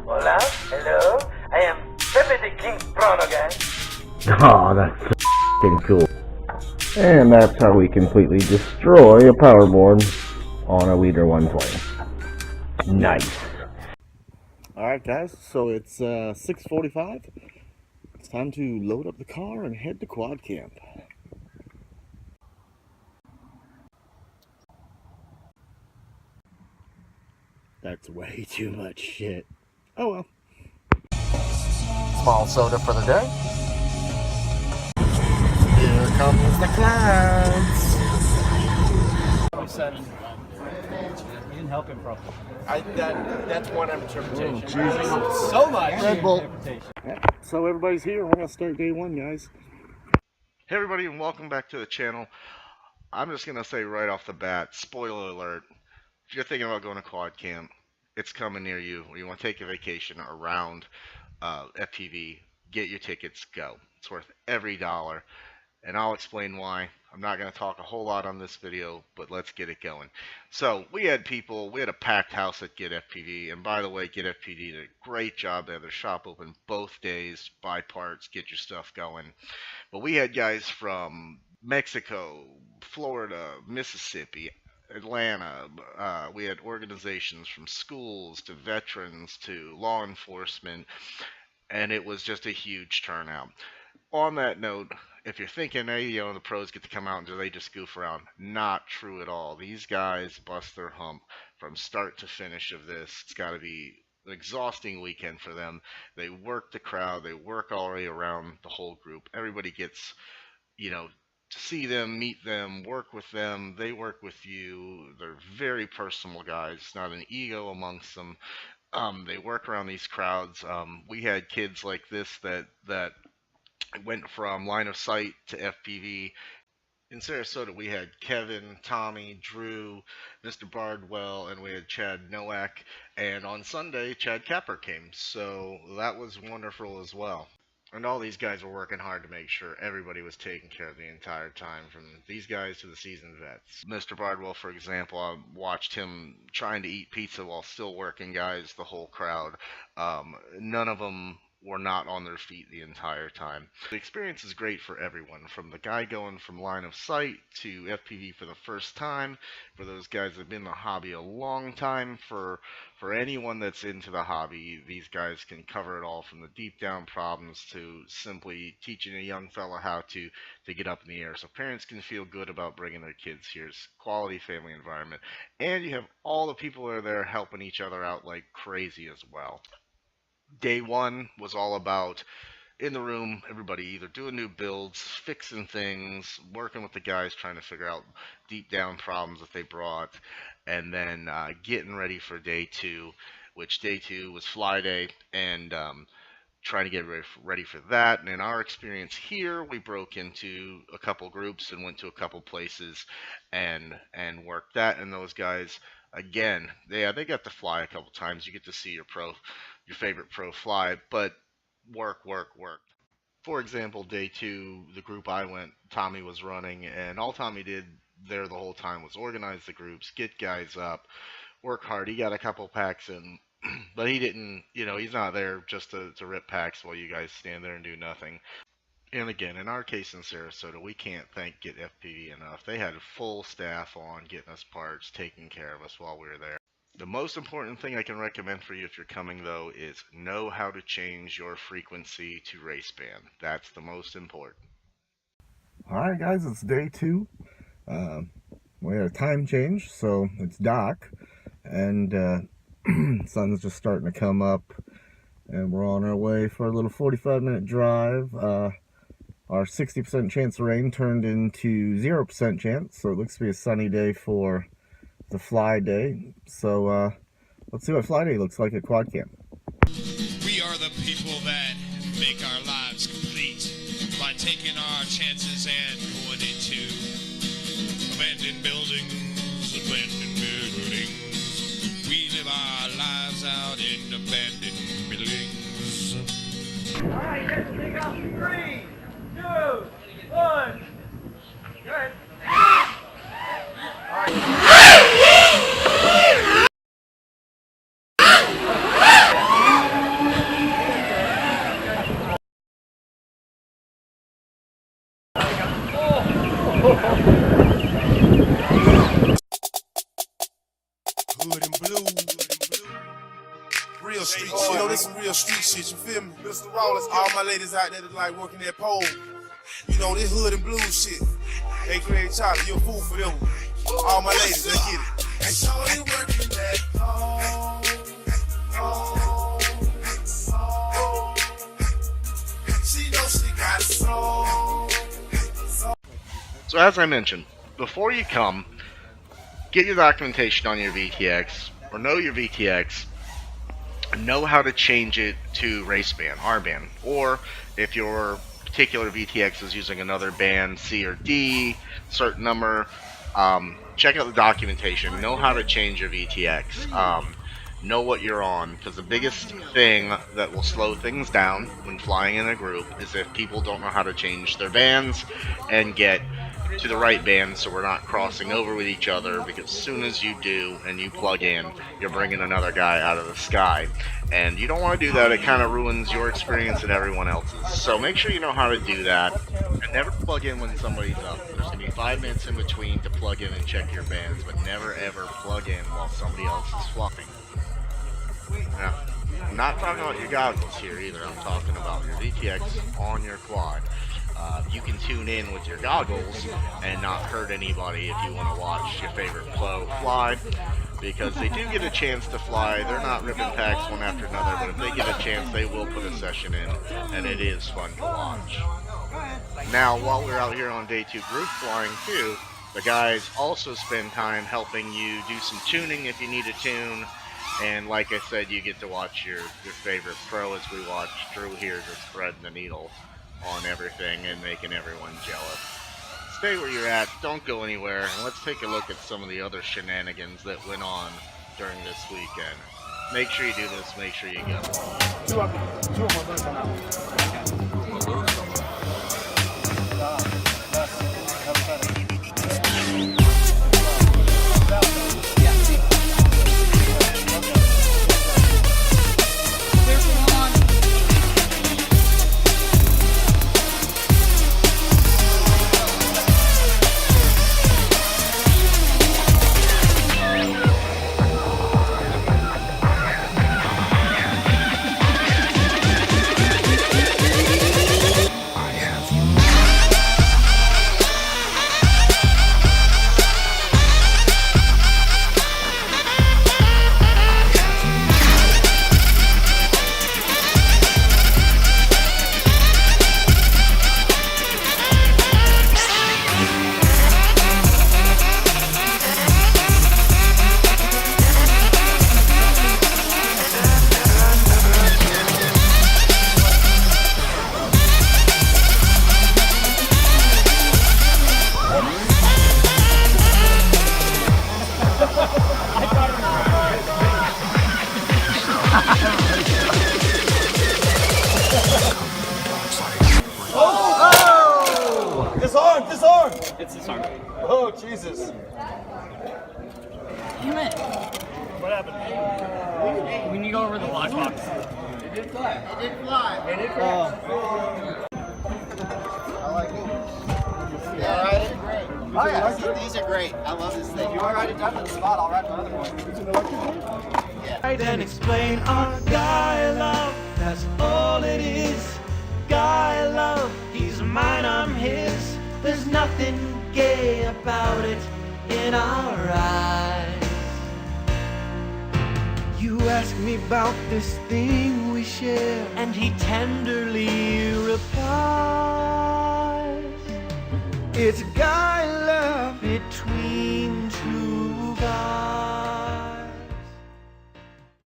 Hola, hello, I am Pepe the King Prono, guys. Oh, that's so f***ing cool. And that's how we completely destroy a powerboard on a Leader 120. Nice. Alright guys, so it's 6:45. It's time to load up the car and head to Quad Camp. That's way too much shit. Oh well. Small soda for the day. Here comes the clouds. You didn't help him properly. That's one interpretation. Oh, Jesus. So much. Red Bull. So everybody's here. We're gonna start day one, guys. Hey everybody, and welcome back to the channel. I'm just gonna say right off the bat, spoiler alert. If you're thinking about going to Quad Camp, it's coming near you, or you want to take a vacation around FPV, get your tickets, go. It's worth every dollar, and I'll explain why. I'm not going to talk a whole lot on this video, but let's get it going. So we had a packed house at GetFPV, and by the way, GetFPV did a great job. They had their shop open both days, buy parts, get your stuff going. But we had guys from Mexico, Florida, Mississippi, Atlanta. We had organizations from schools to veterans to law enforcement, and it was just a huge turnout. On that note, if you're thinking, hey, the pros get to come out and do they just goof around, not true at all. These guys bust their hump from start to finish of this. It's got to be an exhausting weekend for them. They work the crowd, they work all the way around the whole group. Everybody gets, to see them, meet them, work with them. They work with you. They're very personal guys, not an ego amongst them. They work around these crowds. We had kids like this that went from line of sight to FPV. In Sarasota, we had Kevin, Tommy, Drew, Mr. Bardwell, and we had Chad Nowak. And on Sunday, Chad Capper came. So that was wonderful as well. And all these guys were working hard to make sure everybody was taken care of the entire time, from these guys to the seasoned vets. Mr. Bardwell, for example, I watched him trying to eat pizza while still working guys, the whole crowd. None of them were not on their feet the entire time. The experience is great for everyone, from the guy going from line of sight to FPV for the first time, for those guys that have been in the hobby a long time, for anyone that's into the hobby. These guys can cover it all, from the deep down problems to simply teaching a young fella how to get up in the air, so parents can feel good about bringing their kids here. It's quality family environment, and you have all the people that are there helping each other out like crazy as well. Day one was all about, in the room, everybody either doing new builds, fixing things, working with the guys, trying to figure out deep down problems that they brought, and then getting ready for day two, which day two was fly day, and trying to get ready for that. And in our experience here, we broke into a couple groups and went to a couple places and worked that. And those guys, again, they got to fly a couple times. You get to see your favorite pro fly, but work. For example, day two, the group I went, Tommy was running, and all Tommy did there the whole time was organize the groups, get guys up, work hard. He got a couple packs in, but he didn't, he's not there just to rip packs while you guys stand there and do nothing. And again, in our case in Sarasota, we can't thank GetFPV enough. They had a full staff on getting us parts, taking care of us while we were there. The most important thing I can recommend for you if you're coming, though, is know how to change your frequency to race band. That's the most important. Alright guys, it's day two. We had a time change, so it's dark, and sun's just starting to come up, and we're on our way for a little 45-minute drive. Our 60% chance of rain turned into 0% chance, so it looks to be a sunny day for the fly day. So let's see what fly day looks like at Quad Camp. We are the people that make our lives complete by taking our chances and going into abandoned buildings. We live our lives out in abandoned buildings. Alright, let's take off. 3, 2, 1. Good. Alright. Hood and blue. Real street shit. You know, this some real street shit, you feel me? Mr. Rollins, all my ladies out there that like working that pole. You know, this hood and blue shit. Hey, Craig Charlie, you a fool for them. All my ladies, let's get it. And shorty working that pole. She knows she got soul. So as I mentioned, before you come, get your documentation on your VTX, or know your VTX, know how to change it to race band, R band, or if your particular VTX is using another band, C or D, certain number, check out the documentation, know how to change your VTX, know what you're on, because the biggest thing that will slow things down when flying in a group is if people don't know how to change their bands and get to the right band, so we're not crossing over with each other, because as soon as you do and you plug in, you're bringing another guy out of the sky, and you don't want to do that. It kind of ruins your experience and everyone else's. So make sure you know how to do that, and never plug in when somebody's up. There's going to be 5 minutes in between to plug in and check your bands, but never ever plug in while somebody else is flying. Now, I'm not talking about your goggles here either. I'm talking about your VTX on your quad. You can tune in with your goggles and not hurt anybody if you want to watch your favorite pro fly, because they do get a chance to fly. They're not ripping packs one after another, but if they get a chance, they will put a session in, and it is fun to watch. Now, while we're out here on day 2 group flying too, the guys also spend time helping you do some tuning if you need a tune. And like I said, you get to watch your favorite pro, as we watch Drew here just threading the needle on everything and making everyone jealous. Stay where you're at, don't go anywhere, and let's take a look at some of the other shenanigans that went on during this weekend. Make sure you do this, make sure you go. Two of my birds are Disarm! It's disarmed. Oh, Jesus. Damn it. What happened? We need to go over the watch box. It did fly. It did fly. I like it. Yeah, right? Great. Oh yeah, these are great. I love this thing. You already done the spot. I'll write the other one. Yeah. And explain our guy love, that's all it is. Guy love, he's mine, I'm his. There's nothing gay about it in our eyes. You ask me about this thing we share, and he tenderly replies, it's guy love between two